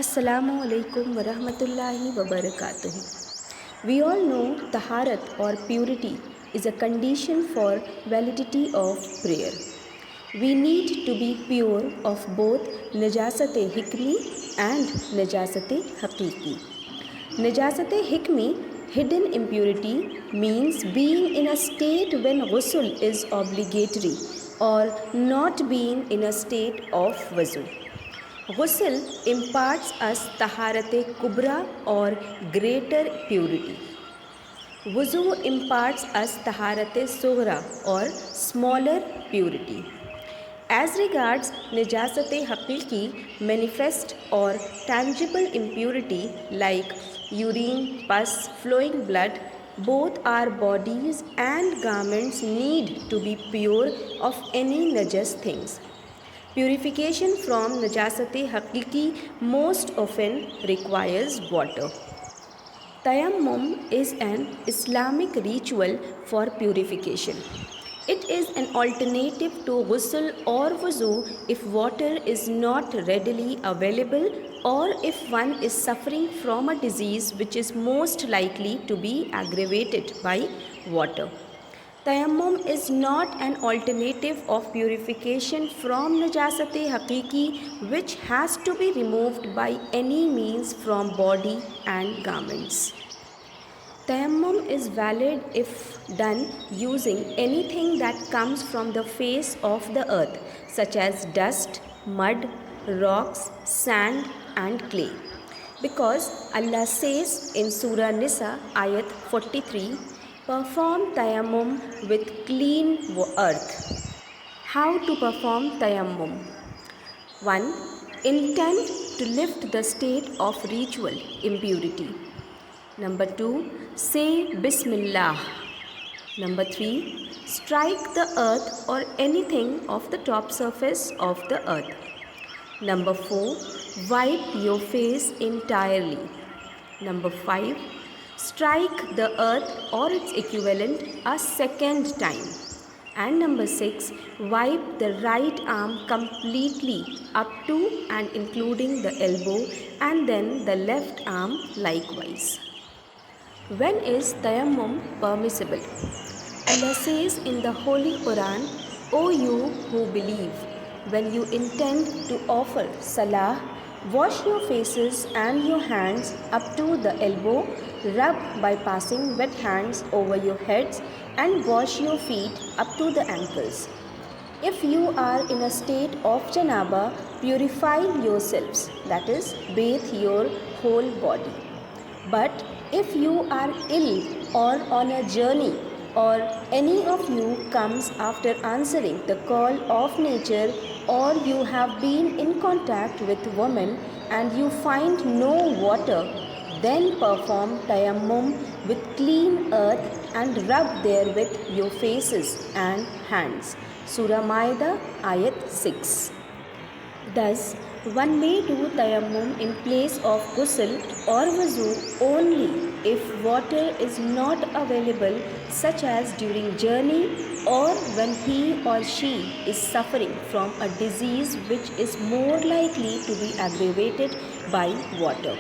Assalamu alaikum wa rahmatullahi wa barakatuh. We all know taharat or purity is a condition for validity of prayer. We need to be pure of both najasat-e hikmi and najasat-e haqiqi. Najasat-e hikmi, hidden impurity, means being in a state when ghusl is obligatory or not being in a state of wuzu. Ghusl imparts us taharat kubra or greater purity. Wuzu imparts us taharat sughra or smaller purity. As regards najasat haqiqi, manifest or tangible impurity like urine, pus, flowing blood, both our bodies and garments need to be pure of any najas things. Purification from najasat haqiqi most often requires water. Tayammum is an Islamic ritual for purification. It is an alternative to ghusl or wuzu if water is not readily available or if one is suffering from a disease which is most likely to be aggravated by water. Tayammum is not an alternative of purification from najasat haqiqi which has to be removed by any means from body and garments. Tayammum is valid if done using anything that comes from the face of the earth such as dust, mud, rocks, sand and clay. Because Allah says in Surah Nisa ayat 43, perform tayammum with clean earth. How to perform tayammum? 1. Intend to lift the state of ritual impurity. Number 2. Say Bismillah. Number 3. Strike the earth or anything of the top surface of the earth. Number 4. Wipe your face entirely. Number 5. Strike the earth or its equivalent a second time. And number 6. Wipe the right arm completely up to and including the elbow and then the left arm likewise. When is tayammum permissible? Allah says in the Holy Quran, O you who believe, when you intend to offer salah, wash your faces and your hands up to the elbow, rub by passing wet hands over your heads and wash your feet up to the ankles. If you are in a state of janaba, purify yourselves, that is, bathe your whole body. But if you are ill or on a journey or any of you comes after answering the call of nature or you have been in contact with women and you find no water, then perform tayammum with clean earth and rub therewith your faces and hands. Surah Maida, ayat 6. Thus, one may do tayammum in place of ghusl or wuzu only if water is not available, such as during journey or when he or she is suffering from a disease which is more likely to be aggravated by water.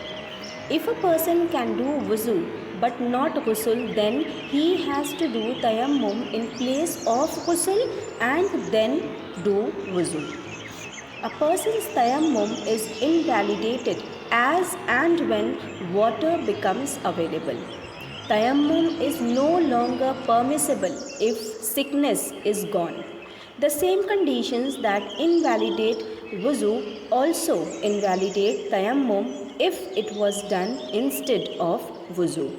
If a person can do wuzu but not ghusl, then he has to do tayammum in place of ghusl and then do wuzu. A person's tayammum is invalidated as and when water becomes available. Tayammum is no longer permissible if sickness is gone. The same conditions that invalidate wuzu also invalidate tayammum if it was done instead of wuzu.